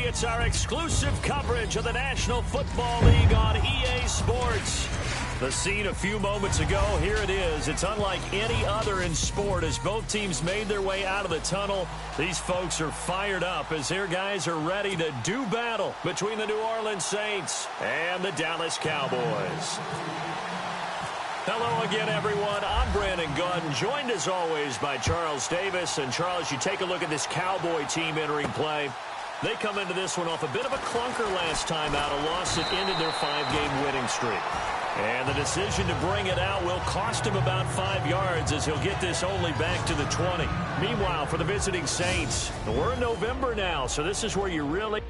it's our exclusive coverage of the National Football League on EA Sports. The scene a few moments ago, here it is. It's unlike any other in sport as both teams made their way out of the tunnel. These folks are fired up as their guys are ready to do battle between the New Orleans Saints and the Dallas Cowboys. Hello again, everyone. I'm Brandon Gunn, joined as always by Charles Davis. And Charles, you take a look at this Cowboy team entering play. They come into this one off a bit of a clunker last time out, a loss that ended their 5-game winning streak. And the decision to bring it out will cost him about 5 yards as he'll get this only back to the 20. Meanwhile, for the visiting Saints, we're in November now, so this is where you really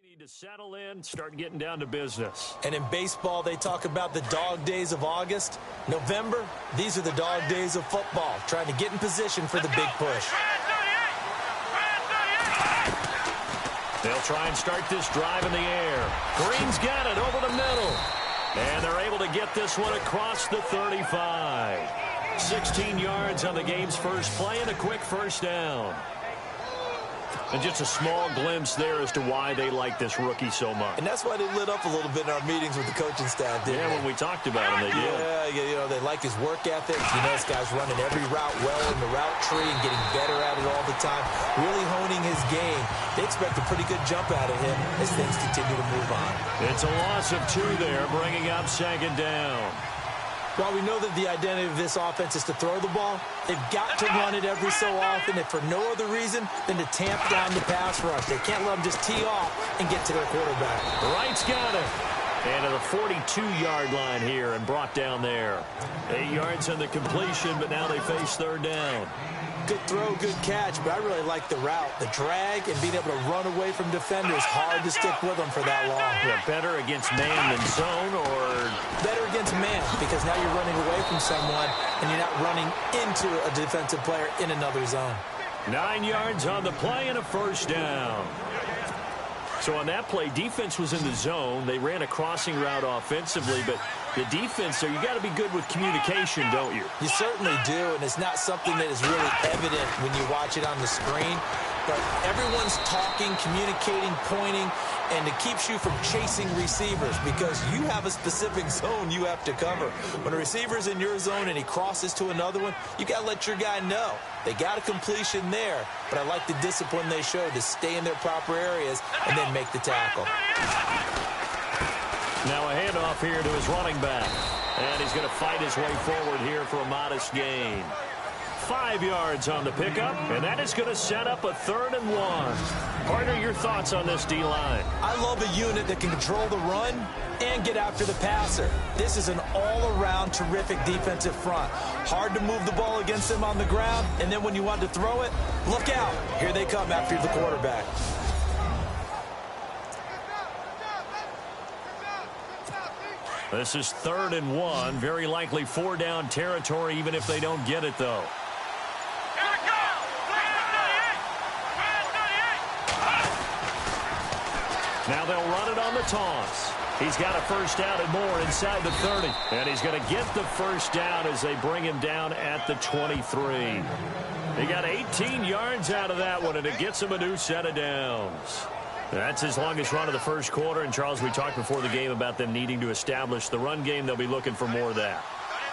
need to settle in, start getting down to business. And in baseball, they talk about the dog days of August. November, these are the dog days of football, trying to get in position for the big push. They'll try and start this drive in the air. Green's got it over the middle. And they're able to get this one across the 35. 16 yards on the game's first play and a quick first down. And just a small glimpse there as to why they like this rookie so much. And that's why they lit up a little bit in our meetings with the coaching staff, didn't they? When we talked about him, they did. Yeah, you know, they like his work ethic. You know, this guy's running every route well in the route tree and getting better at it all the time, really honing his game. They expect a pretty good jump out of him as things continue to move on. It's a loss of 2 there, bringing up second down. While we know that the identity of this offense is to throw the ball, they've got to run it every so often, if for no other reason than to tamp down the pass rush. They can't let them just tee off and get to their quarterback. Wright's got it. And to the 42-yard line here and brought down there. 8 yards on the completion, but now they face third down. Good throw, good catch, but I really like the route. The drag and being able to run away from defenders, hard to stick with them for that long. Yeah, better against man than zone, or better against man, because now you're running away from someone and you're not running into a defensive player in another zone. 9 yards on the play and a first down. So on that play, defense was in the zone. They ran a crossing route offensively, but the defense there, you got to be good with communication, don't you? You certainly do, and it's not something that is really evident when you watch it on the screen. But everyone's talking, communicating, pointing, and it keeps you from chasing receivers because you have a specific zone you have to cover. When a receiver's in your zone and he crosses to another one, you got to let your guy know. They got a completion there, but I like the discipline they showed to stay in their proper areas and then make the tackle. Now a handoff here to his running back. And he's going to fight his way forward here for a modest gain. 5 yards on the pickup, and that is going to set up a 3rd and 1. Partner, your thoughts on this D-line? I love a unit that can control the run and get after the passer. This is an all-around terrific defensive front. Hard to move the ball against them on the ground, and then when you want to throw it, look out. Here they come after the quarterback. This is 3rd and 1. Very likely 4-down territory, even if they don't get it, though. Now they'll run it on the toss. He's got a first down and more inside the 30. And he's going to get the first down as they bring him down at the 23. They got 18 yards out of that one, and it gets him a new set of downs. That's his longest run of the first quarter. And, Charles, we talked before the game about them needing to establish the run game. They'll be looking for more of that.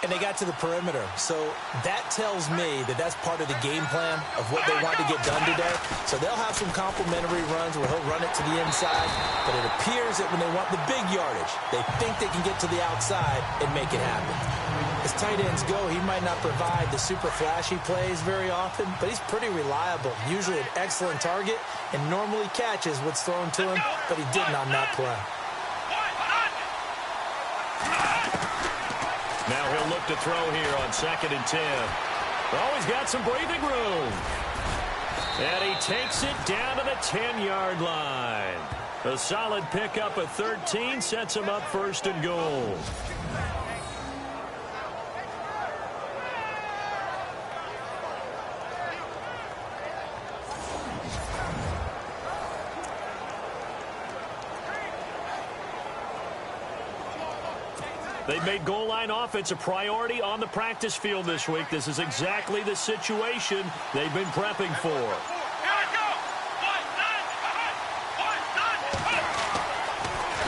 And they got to the perimeter. So that tells me that that's part of the game plan of what they want to get done today. So they'll have some complimentary runs where he'll run it to the inside. But it appears that when they want the big yardage, they think they can get to the outside and make it happen. As tight ends go, he might not provide the super flashy plays very often, but he's pretty reliable. Usually an excellent target and normally catches what's thrown to him, but he didn't on that play. Now he'll look to throw here on 2nd and 10. Oh, he's got some breathing room. And he takes it down to the 10-yard line. A solid pickup of 13 sets him up 1st and goal. They've made goal line offense a priority on the practice field this week. This is exactly the situation they've been prepping for.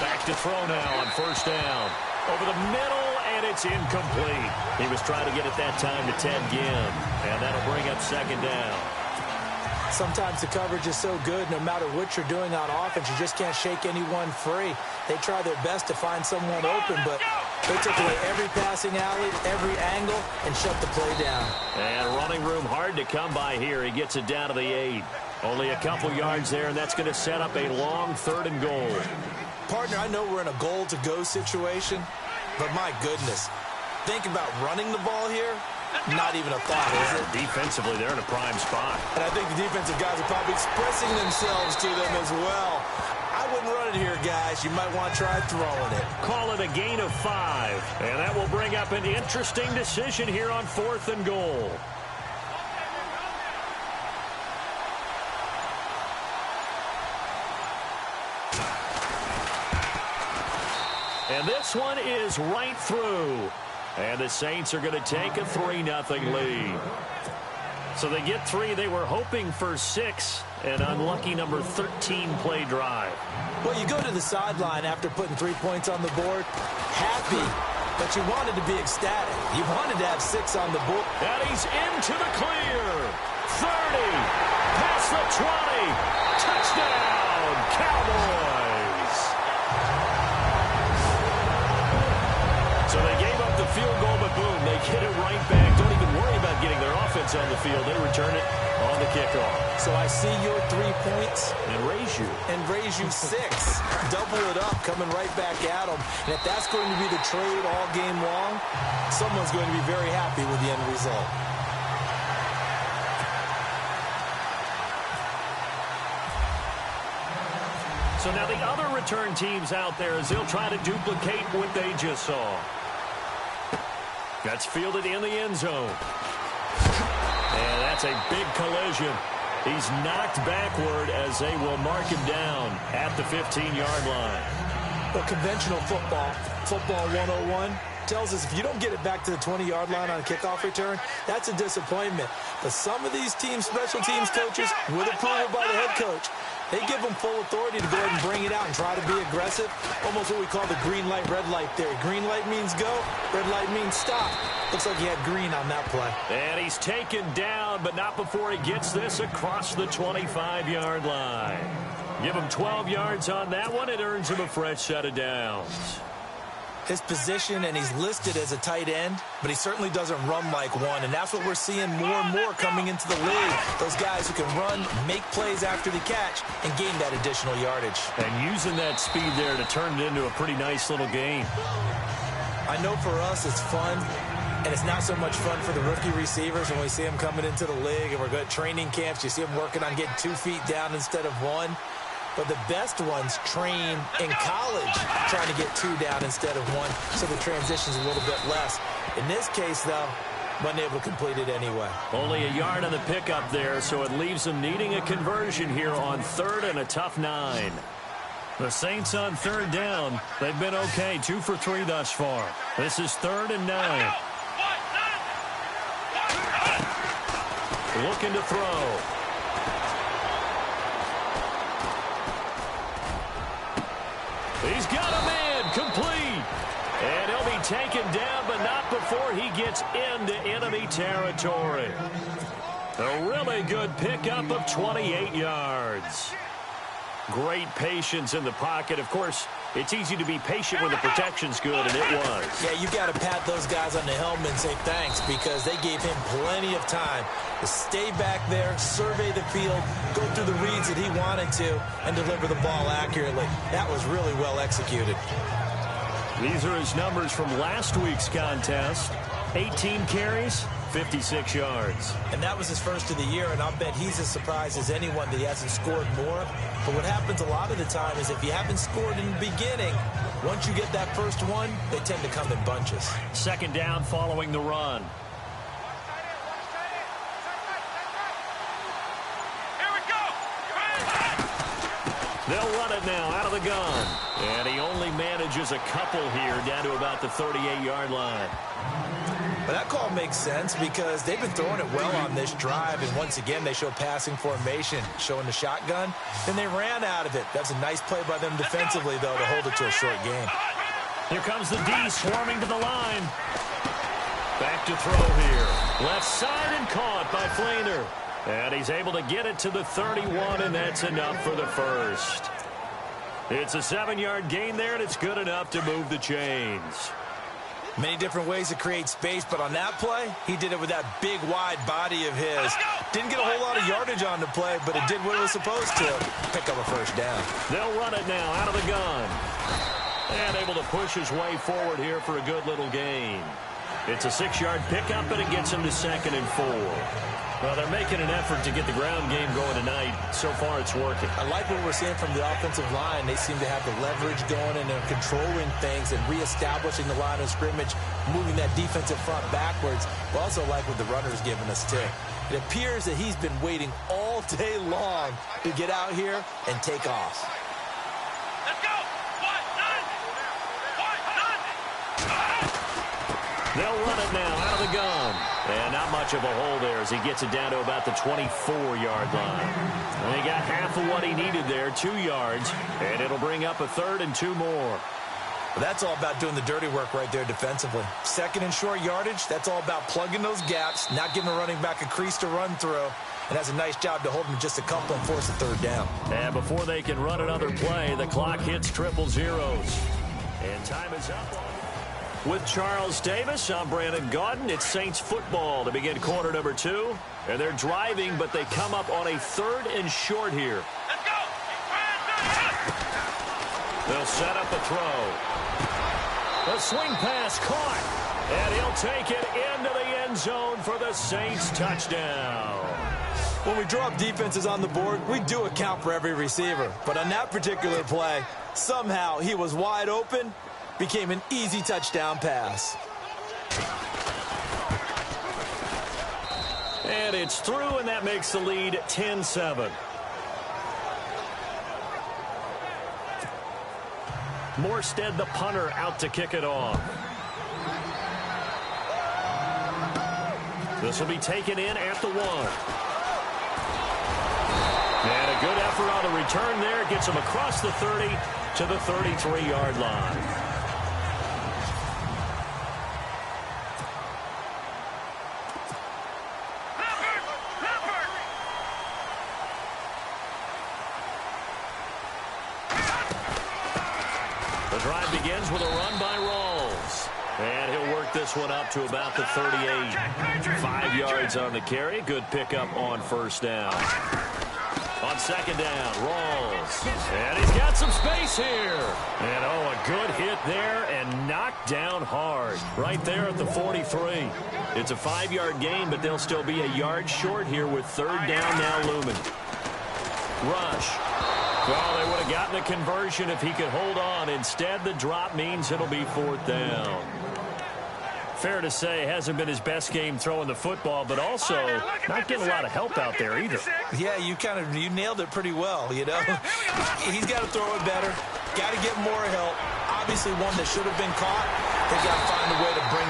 Back to throw now on first down. Over the middle, and it's incomplete. He was trying to get it that time to Ted Ginn, and that'll bring up second down. Sometimes the coverage is so good, no matter what you're doing on offense, you just can't shake anyone free. They try their best to find someone open, but they took away every passing alley, every angle, and shut the play down. And running room hard to come by here. He gets it down to the 8. Only a couple yards there, and that's going to set up a long 3rd and goal. Partner, I know we're in a goal-to-go situation, but my goodness, think about running the ball here. Not even a thought, is it? Defensively, they're in a prime spot. And I think the defensive guys are probably expressing themselves to them as well. I wouldn't run it here, guys. You might want to try throwing it. Call it a gain of 5. And that will bring up an interesting decision here on 4th and goal. And this one is right through. And the Saints are going to take a 3-0 lead. So they get 3. They were hoping for 6. An unlucky number 13 play drive. Well, you go to the sideline after putting 3 points on the board, happy, but you wanted to be ecstatic. You wanted to have 6 on the board. And he's into the clear. 30. Past the 20. Touchdown, Cowboys. So they gave up the field goal, but boom, they get it right back. Don't even worry about getting their offense on the field. They return it on the kickoff. So I see your 3 points. And raise you. And raise you 6. Double it up, coming right back at them. And if that's going to be the trade all game long, someone's going to be very happy with the end result. So now the other return teams out there as they'll try to duplicate what they just saw. That's fielded in the end zone. And that's a big collision. He's knocked backward as they will mark him down at the 15-yard line. Well, conventional football 101, tells us if you don't get it back to the 20-yard line on a kickoff return, that's a disappointment. But some of these teams, special teams coaches, with approval by the head coach, they give them full authority to go ahead and bring it out and try to be aggressive. Almost what we call the green light, red light theory. Green light means go, red light means stop. Looks like he had green on that play. And he's taken down, but not before he gets this across the 25-yard line. Give him 12 yards on that one. It earns him a fresh set of downs. His position, and he's listed as a tight end, but he certainly doesn't run like one, and that's what we're seeing more and more coming into the league. Those guys who can run, make plays after the catch, and gain that additional yardage. And using that speed there to turn it into a pretty nice little game. I know for us it's fun, and it's not so much fun for the rookie receivers when we see them coming into the league, and we're going to training camps. You see them working on getting 2 feet down instead of 1. But the best ones train in college trying to get 2 down instead of 1, so the transition's a little bit less. In this case, though, wasn't able to complete it anyway. Only a yard on the pickup there, so it leaves them needing a conversion here on 3rd and a tough 9. The Saints on 3rd down. They've been okay, 2 for 3 thus far. This is 3rd and 9. Looking to throw. He's got a man complete. And he'll be taken down, but not before he gets into enemy territory. A really good pickup of 28 yards. Great patience in the pocket. Of course, it's easy to be patient when the protection's good, and it was. Yeah, you got to pat those guys on the helmet and say thanks, because they gave him plenty of time to stay back there, survey the field, go through the reads that he wanted to, and deliver the ball accurately. That was really well executed. These are his numbers from last week's contest. 18 carries, 56 yards. And that was his first of the year, and I'll bet he's as surprised as anyone that he hasn't scored more. But what happens a lot of the time is if you haven't scored in the beginning, once you get that first one, they tend to come in bunches. 2nd down following the run. They'll run it now out of the gun. And he only manages a couple here down to about the 38-yard line. But that call makes sense because they've been throwing it well on this drive, and once again they show passing formation, showing the shotgun. Then they ran out of it. That's a nice play by them defensively, though, to hold it to a short game. Here comes the D swarming to the line. Back to throw here. Left side and caught by Flainer. And he's able to get it to the 31, and that's enough for the first. It's a 7-yard gain there, and it's good enough to move the chains. Many different ways to create space, but on that play, he did it with that big, wide body of his. Didn't get a whole lot of yardage on the play, but it did what it was supposed to. Pick up a first down. They'll run it now out of the gun. And able to push his way forward here for a good little gain. It's a 6-yard pickup, and it gets him to 2nd and 4. Well, they're making an effort to get the ground game going tonight. So far, it's working. I like what we're seeing from the offensive line. They seem to have the leverage going, and they're controlling things and reestablishing the line of scrimmage, moving that defensive front backwards. But also like what the runner's giving us, too. It appears that he's been waiting all day long to get out here and take off. Let's go! They'll run it now out of the gun. And not much of a hole there as he gets it down to about the 24-yard line. And he got half of what he needed there, 2 yards. And it'll bring up a 3rd and 2 more. Well, that's all about doing the dirty work right there defensively. 2nd and short yardage, that's all about plugging those gaps, not giving a running back a crease to run through. And that's a nice job to hold him just a couple and force a 3rd down. And before they can run another play, the clock hits 000. And time is up. With Charles Davis, I'm Brandon Gaudin. It's Saints football to begin quarter number 2. And they're driving, but they come up on a 3rd and short here. Let's go! They'll set up a throw. A swing pass caught. And he'll take it into the end zone for the Saints touchdown. When we draw up defenses on the board, we do account for every receiver. But on that particular play, somehow he was wide open. Became an easy touchdown pass. And it's through, and that makes the lead 10-7. Morstead, the punter, out to kick it off. This will be taken in at the 1. And a good effort on the return there. Gets him across the 30 to the 33-yard line. The drive begins with a run by Rawls. And he'll work this one up to about the 38. 5 yards on the carry. Good pickup on first down. On second down, Rawls. And he's got some space here. And, oh, a good hit there and knocked down hard. Right there at the 43. It's a 5-yard gain, but they'll still be a yard short here with 3rd down now looming. Rush. Well, they would have gotten a conversion if he could hold on. Instead, the drop means it'll be 4th down. Fair to say, hasn't been his best game throwing the football, but also not getting a lot of help out there either. Yeah, you nailed it pretty well, you know. He's got to throw it better. Got to get more help. Obviously one that should have been caught. They've got to find a way to bring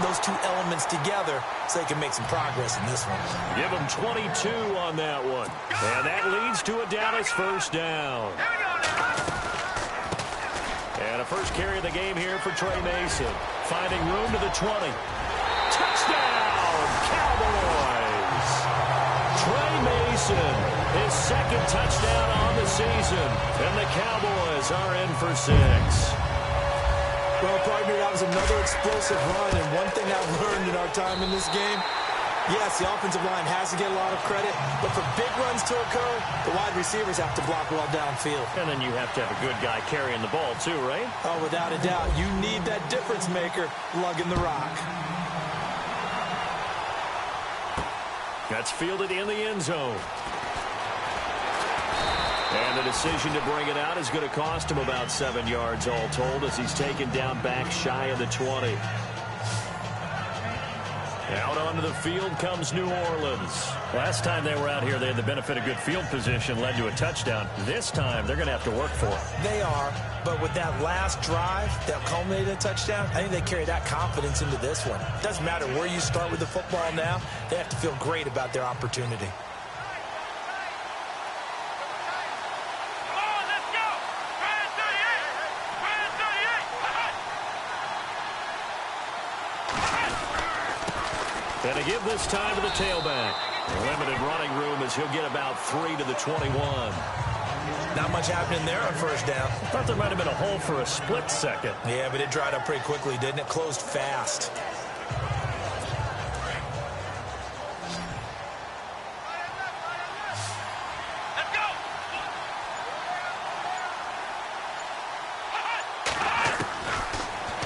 those two elements together so they can make some progress in this one. Give him 22 on that one. And that leads to a Dallas first down. And a first carry of the game here for Trey Mason. Finding room to the 20. Touchdown, Cowboys! Trey Mason, his 2nd touchdown on the season. And the Cowboys are in for 6. Well, partner, that was another explosive run. And one thing I've learned in our time in this game, yes, the offensive line has to get a lot of credit, but for big runs to occur, the wide receivers have to block well downfield. And then you have to have a good guy carrying the ball too, right? Oh, without a doubt. You need that difference maker lugging the rock. That's fielded in the end zone. And the decision to bring it out is going to cost him about 7 yards all told as he's taken down back shy of the 20. Out onto the field comes New Orleans. Last time they were out here, they had the benefit of good field position, led to a touchdown. This time, they're going to have to work for it. They are, but with that last drive that culminated in a touchdown, I think they carry that confidence into this one. It doesn't matter where you start with the football now. They have to feel great about their opportunity. And to give this time to the tailback. Limited running room as he'll get about 3 to the 21. Not much happening there on first down. I thought there might have been a hole for a split second. Yeah, but it dried up pretty quickly, didn't it? Closed fast. Let's go.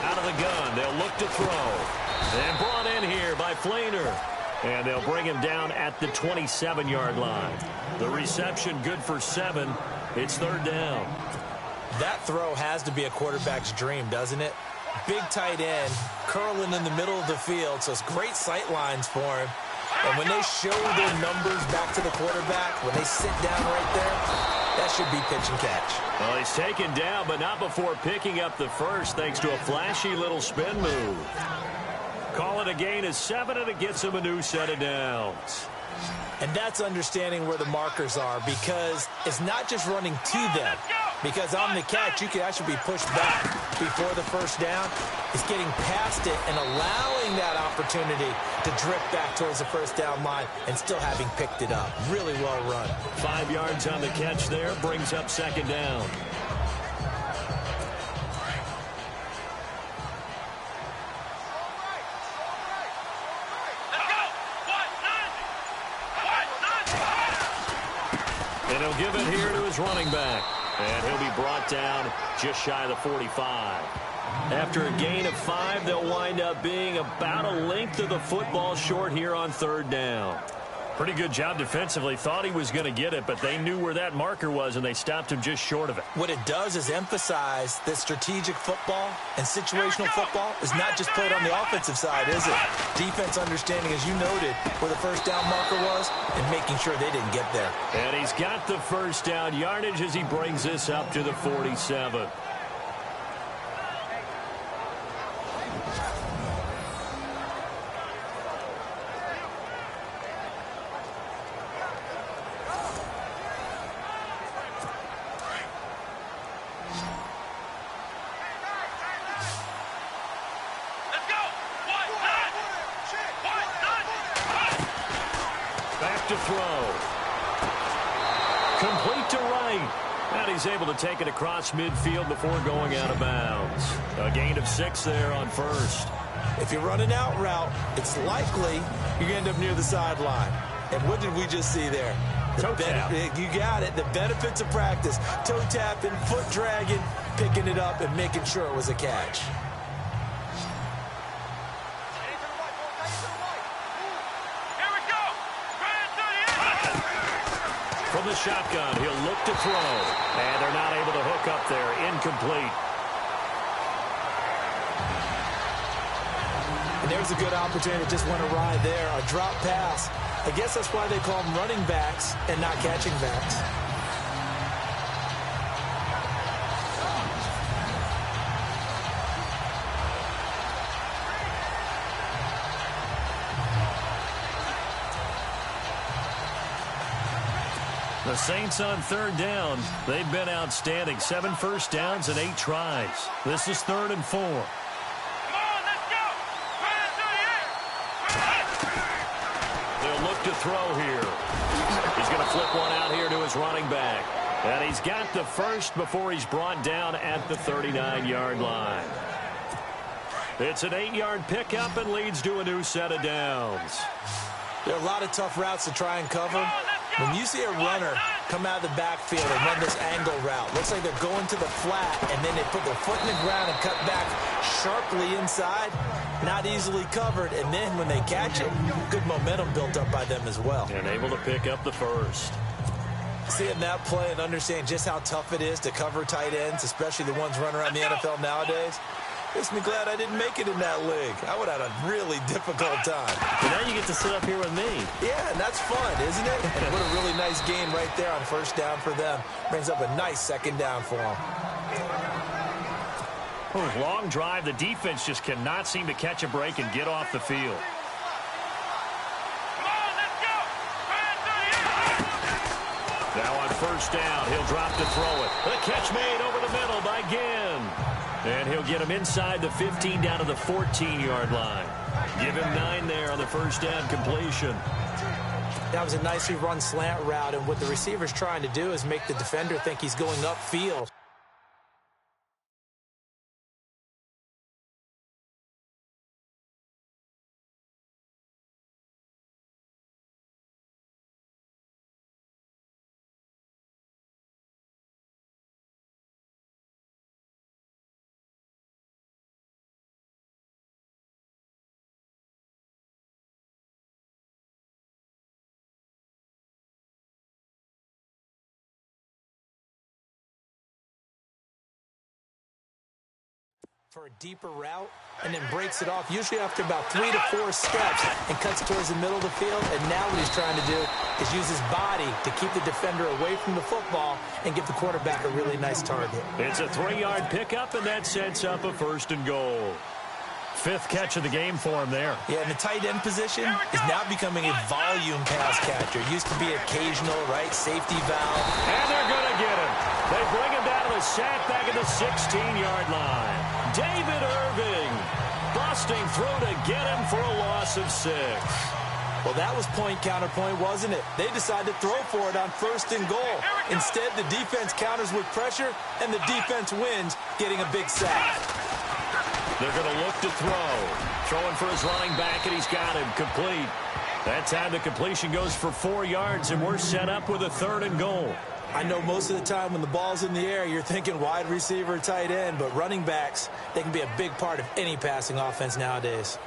Out of the gun, they'll look to throw. And brought in here by Flainer. And they'll bring him down at the 27-yard line. The reception good for 7. It's third down. That throw has to be a quarterback's dream, doesn't it? Big tight end, curling in the middle of the field, so it's great sight lines for him. And when they show their numbers back to the quarterback, when they sit down right there, that should be pitch and catch. Well, he's taken down, but not before picking up the first, thanks to a flashy little spin move. Call it a gain of 7, and it gets him a new set of downs. And that's understanding where the markers are, because it's not just running to them. Because on the catch, you could actually be pushed back before the first down. It's getting past it and allowing that opportunity to drift back towards the first down line and still having picked it up. Really well run. 5 yards on the catch there, brings up second down. And he'll give it here to his running back. And he'll be brought down just shy of the 45. After a gain of 5, they'll wind up being about a length of the football short here on third down. Pretty good job defensively. Thought he was going to get it, but they knew where that marker was, and they stopped him just short of it. What it does is emphasize that strategic football and situational football is not just played on the offensive side, is it? Defense understanding, as you noted, where the first down marker was and making sure they didn't get there. And he's got the first down yardage as he brings this up to the 47. To throw. Complete to right. And he's able to take it across midfield before going out of bounds. A gain of 6 there on first. If you're running out route, it's likely you're going to end up near the sideline. And what did we just see there? Toe tap. You got it. The benefits of practice. Toe tapping, foot dragging, picking it up, and making sure it was a catch. From the shotgun, he'll look to throw. And they're not able to hook up there. Incomplete. And there's a good opportunity. Just went awry there. A drop pass. I guess that's why they call them running backs and not catching backs. The Saints on third down. They've been outstanding. 7 first downs and 8 tries. This is 3rd and 4. Come on, let's go. They'll look to throw here. He's going to flip one out here to his running back. And he's got the first before he's brought down at the 39-yard line. It's an 8-yard pickup and leads to a new set of downs. There are a lot of tough routes to try and cover. When you see a runner come out of the backfield and run this angle route, looks like they're going to the flat, and then they put their foot in the ground and cut back sharply inside, not easily covered, and then when they catch it, good momentum built up by them as well. And able to pick up the first. Seeing that play and understanding just how tough it is to cover tight ends, especially the ones running around the NFL nowadays, Makes me glad I didn't make it in that league. I would have had a really difficult time. But now you get to sit up here with me. Yeah, and that's fun, isn't it? And what a really nice game right there on first down for them. Brings up a nice second down for them. Oh, long drive. The defense just cannot seem to catch a break and get off the field. Come on, let's go. Now on first down, he'll drop to throw it. The catch made over the middle by Ginn. And he'll get him inside the 15 down to the 14-yard line. Give him 9 there on the first down completion. That was a nicely run slant route, and what the receiver's trying to do is make the defender think he's going upfield. For a deeper route, and then breaks it off, usually after about 3 to 4 steps, and cuts towards the middle of the field. And now what he's trying to do is use his body to keep the defender away from the football and give the quarterback a really nice target. It's a 3-yard pickup, and that sets up a first and goal. 5th catch of the game for him there. Yeah, and the tight end position is now becoming a volume pass catcher. Used to be occasional, right, safety valve. And they're going to get him. They bring him down to the sack back at the 16-yard line. David Irving busting through to get him for a loss of 6. Well, that was point counterpoint, wasn't it? They decided to throw for it on first and goal. Instead, the defense counters with pressure, and the defense wins, getting a big sack. They're going to look to throw. Throwing for his running back, and he's got him complete. That time the completion goes for 4 yards, and we're set up with a 3rd and goal. I know most of the time when the ball's in the air, you're thinking wide receiver, tight end, but running backs, they can be a big part of any passing offense nowadays.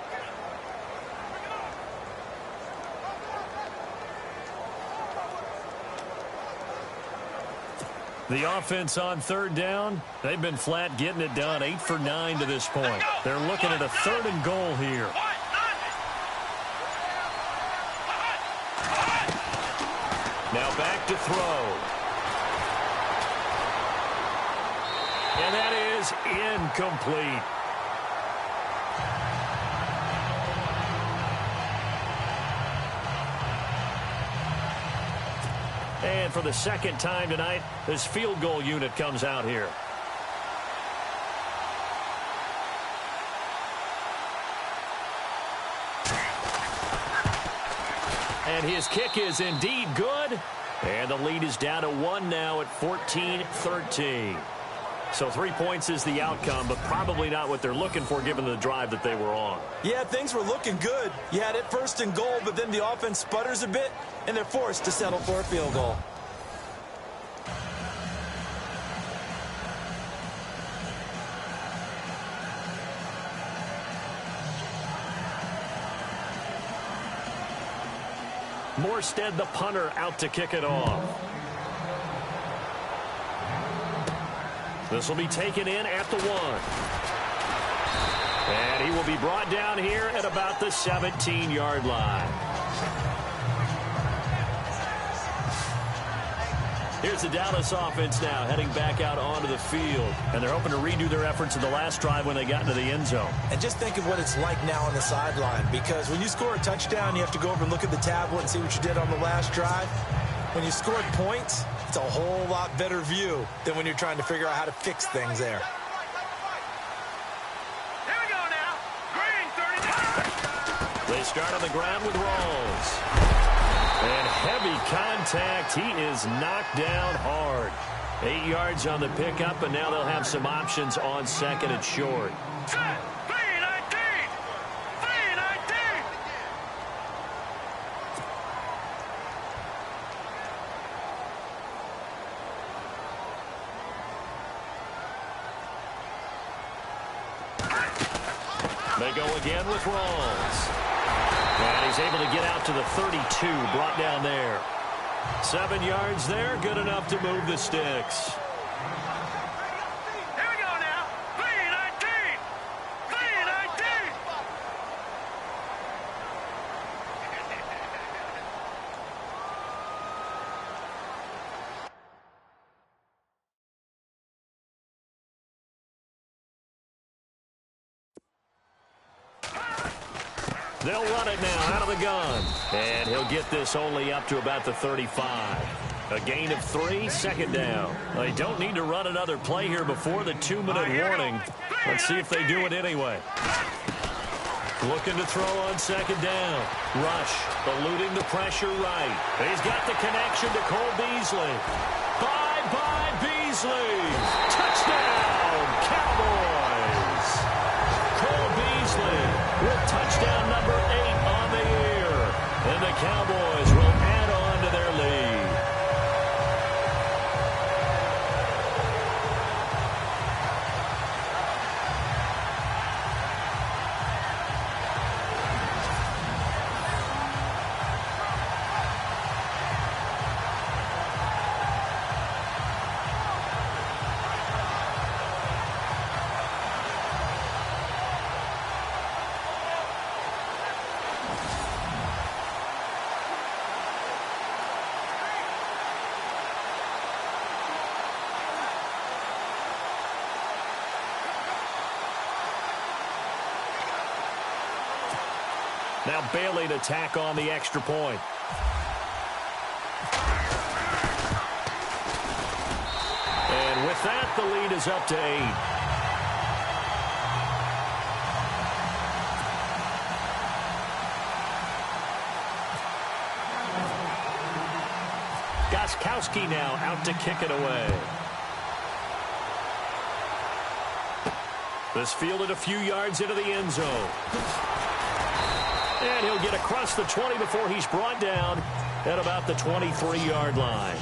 The offense on 3rd down, they've been flat getting it done. 8 for 9 to this point. They're looking at a 3rd and goal here. Now back to throw. And that is incomplete. And for the second time tonight, this field goal unit comes out here. And his kick is indeed good. And the lead is down to 1 now at 14-13. So 3 points is the outcome, but probably not what they're looking for given the drive that they were on. Yeah, things were looking good. You had it 1st and goal, but then the offense sputters a bit, and they're forced to settle for a field goal. Morstead, the punter, out to kick it off. This will be taken in at the 1. And he will be brought down here at about the 17-yard line. Here's the Dallas offense now heading back out onto the field. And they're hoping to redo their efforts in the last drive when they got into the end zone. And just think of what it's like now on the sideline, because when you score a touchdown, you have to go over and look at the tablet and see what you did on the last drive. When you scored points, it's a whole lot better view than when you're trying to figure out how to fix things there. Here we go now. Green, 30. They start on the ground with Rawls. And heavy contact. He is knocked down hard. 8 yards on the pickup, and now they'll have some options on 2nd and short. Set. 319. 319. They go again with Rawls. And he's able to get out to the 32, brought down there. 7 yards there, good enough to move the sticks. Here we go now. 319. They'll run it now out of the gun. And he'll get this only up to about the 35. A gain of 3, second down. They don't need to run another play here before the 2-minute warning. Let's see if they do it anyway. Looking to throw on second down. Rush, eluding the pressure right. He's got the connection to Cole Beasley. Bye-bye, Beasley. Touchdown, Cowboys. Cole Beasley with touchdown number 8 on the year. And the Cowboys will add on to their lead. Now Bailey to tack on the extra point. And with that, the lead is up to 8. Gostkowski now out to kick it away. This fielded a few yards into the end zone. And he'll get across the 20 before he's brought down at about the 23-yard line.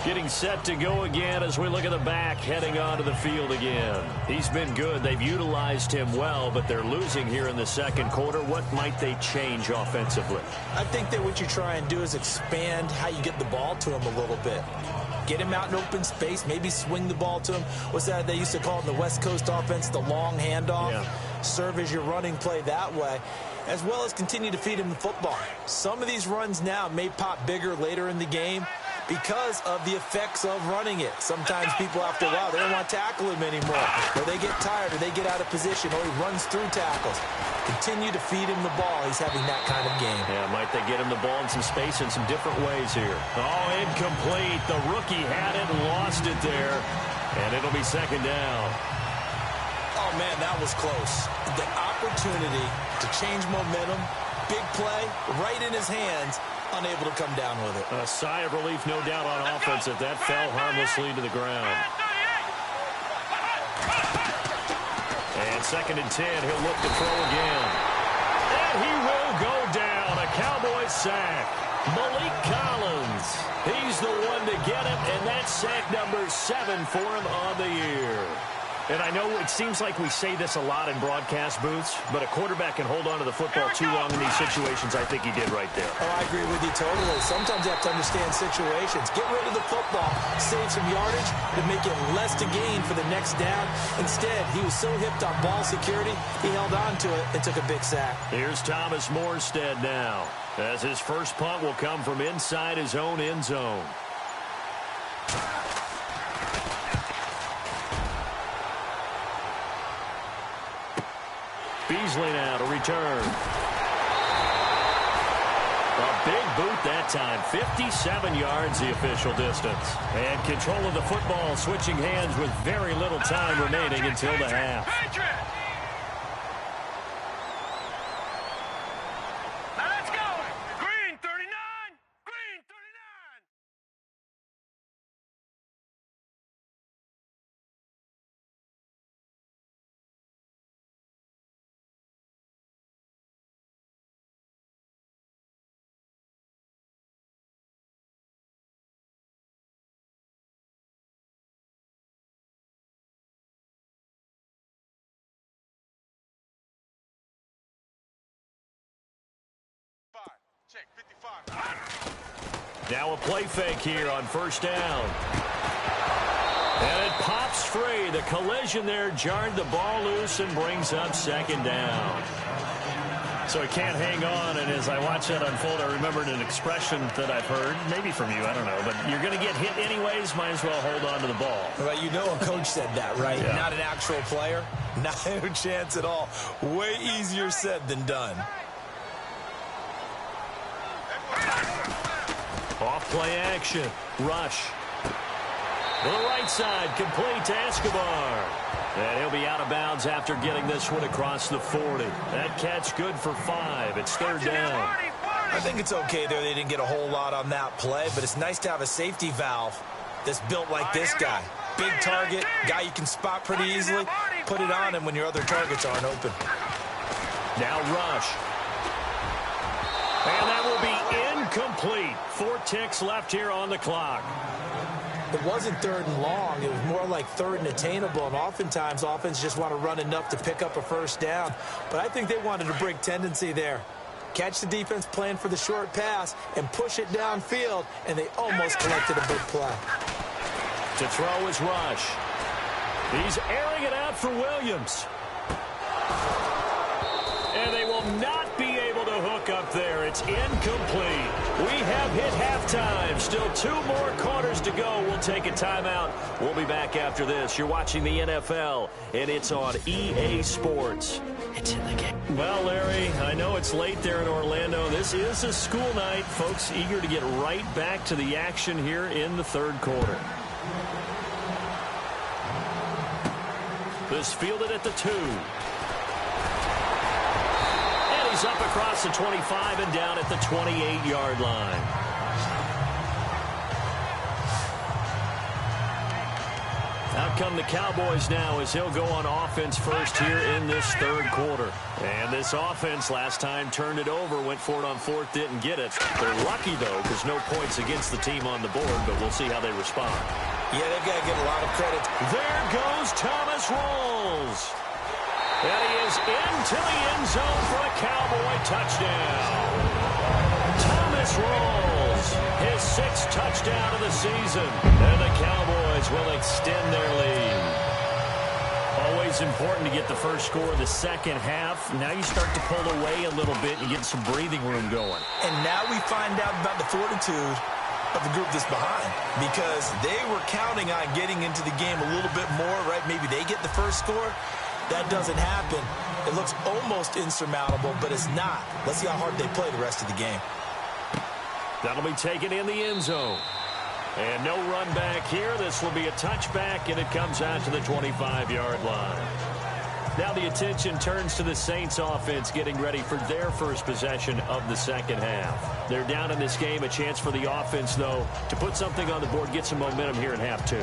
Getting set to go again as we look at the back heading onto the field again. He's been good. They've utilized him well, but they're losing here in the second quarter. What might they change offensively? I think that what you try and do is expand how you get the ball to him a little bit. Get him out in open space, maybe swing the ball to him. What's that they used to call in the West Coast offense, the long handoff? Yeah. Serve as your running play that way, as well as continue to feed him the football. Some of these runs now may pop bigger later in the game because of the effects of running it. Sometimes people, after a while, they don't want to tackle him anymore. Or they get tired, or they get out of position, or he runs through tackles. Continue to feed him the ball. He's having that kind of game. Yeah, might they get him the ball in some space in some different ways here. Oh, incomplete. The rookie had it and lost it there. And it'll be second down. Oh, man, that was close. The opportunity to change momentum, big play, right in his hands, unable to come down with it. A sigh of relief, no doubt, on offense if that fell harmlessly to the ground. And second and 10, he'll look to throw again. And he will go down. A Cowboys sack. Malik Collins. He's the one to get him, and that's sack number 7 for him on the year. And I know it seems like we say this a lot in broadcast booths, but a quarterback can hold on to the football too long in these situations. I think he did right there. Oh, I agree with you totally. Sometimes you have to understand situations. Get rid of the football, save some yardage, to make it less to gain for the next down. Instead, he was so hipped on ball security, he held on to it and took a big sack. Here's Thomas Morstead now, as his first punt will come from inside his own end zone. Beasley now to return. A big boot that time. 57 yards the official distance. And control of the football switching hands with very little time remaining until the half. Now let's go. Green 39. Green 39. Check 55. Now a play fake here on first down. And it pops free. The collision there jarred the ball loose and brings up second down. So he can't hang on, and as I watch that unfold, I remembered an expression that I've heard, maybe from you, I don't know, but you're going to get hit anyways, might as well hold on to the ball. Well, you know a coach said that, right? Yeah. Not an actual player. Not a chance at all. Way easier said than done. Off play action. Rush. To the right side, complete to Escobar. And he'll be out of bounds after getting this one across the 40. That catch good for 5. It's third down. I think it's okay there. They didn't get a whole lot on that play, but it's nice to have a safety valve that's built like this guy. Big target, guy you can spot pretty easily. Put it on him when your other targets aren't open. Now Rush. And that will be incomplete. 4 ticks left here on the clock. It wasn't third and long. It was more like third and attainable, and oftentimes offense just want to run enough to pick up a first down. But I think they wanted a break tendency there. Catch the defense playing for the short pass and push it downfield, and they almost collected a big play. To throw is Rush. He's airing it out for Williams. And they will not be able to hook up there. It's incomplete. We have hit halftime. Still 2 more quarters to go. We'll take a timeout. We'll be back after this. You're watching the NFL, and it's on EA Sports. It's in the game. Well, Larry, I know it's late there in Orlando. This is a school night. Folks eager to get right back to the action here in the third quarter. This fielded at the 2. He's up across the 25 and down at the 28-yard line. Out come the Cowboys now as he'll go on offense first here in this third quarter. And this offense last time turned it over, went for it on 4th, didn't get it. They're lucky, though, because no points against the team on the board, but we'll see how they respond. Yeah, they've got to get a lot of credit. There goes Thomas Rawls. And he is into the end zone for a Cowboy touchdown. Thomas Rawls, his 6th touchdown of the season. And the Cowboys will extend their lead. Always important to get the first score of the second half. Now you start to pull away a little bit and get some breathing room going. And now we find out about the fortitude of the group that's behind, because they were counting on getting into the game a little bit more, right? Maybe they get the first score. That doesn't happen. It looks almost insurmountable, but it's not. Let's see how hard they play the rest of the game. That'll be taken in the end zone. And no run back here. This will be a touchback, and it comes out to the 25-yard line. Now the attention turns to the Saints offense getting ready for their first possession of the second half. They're down in this game. A chance for the offense, though, to put something on the board, get some momentum here in half 2.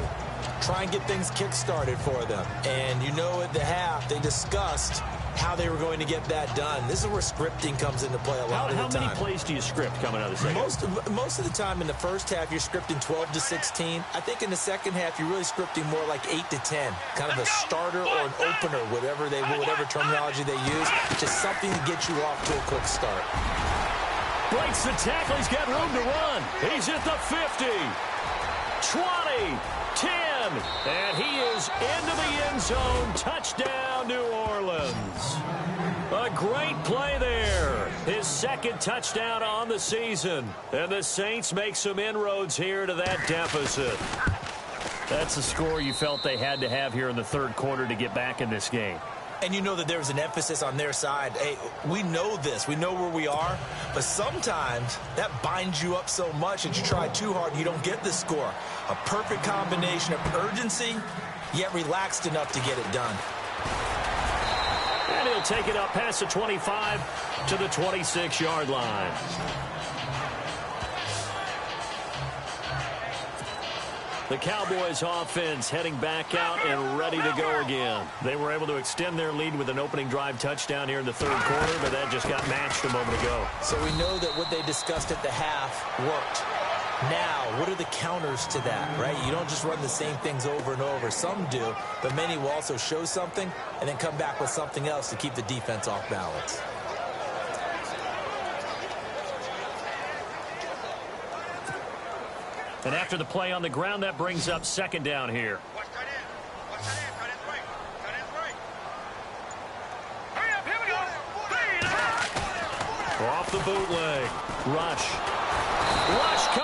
Try and get things kick-started for them. And you know at the half, they discussed how they were going to get that done. This is where scripting comes into play a lot of the time. How many plays do you script coming out of the second? Most of the time in the first half, you're scripting 12 to 16. I think in the second half, you're really scripting more like 8 to 10. Kind of a starter or an opener, whatever terminology they use. Just something to get you off to a quick start. Breaks the tackle. He's got room to run. He's at the 50. 20. 10, and he is into the end zone. Touchdown, New Orleans. A great play there. His 2nd touchdown on the season. And the Saints make some inroads here to that deficit. That's the score you felt they had to have here in the third quarter to get back in this game. And you know that there's an emphasis on their side. Hey, we know this. We know where we are. But sometimes that binds you up so much that you try too hard and you don't get the score. A perfect combination of urgency, yet relaxed enough to get it done. And he'll take it up past the 25 to the 26-yard line. The Cowboys offense heading back out and ready to go again. They were able to extend their lead with an opening drive touchdown here in the third quarter, but that just got matched a moment ago. So we know that what they discussed at the half worked. Now, what are the counters to that, right? You don't just run the same things over and over. Some do, but many will also show something and then come back with something else to keep the defense off balance. And after the play on the ground, that brings up 2nd down here. Watch tight end. Watch tight end. Tight end's right. Tight end's right. Hurry up. Here we go. the bootleg. Rush. Rush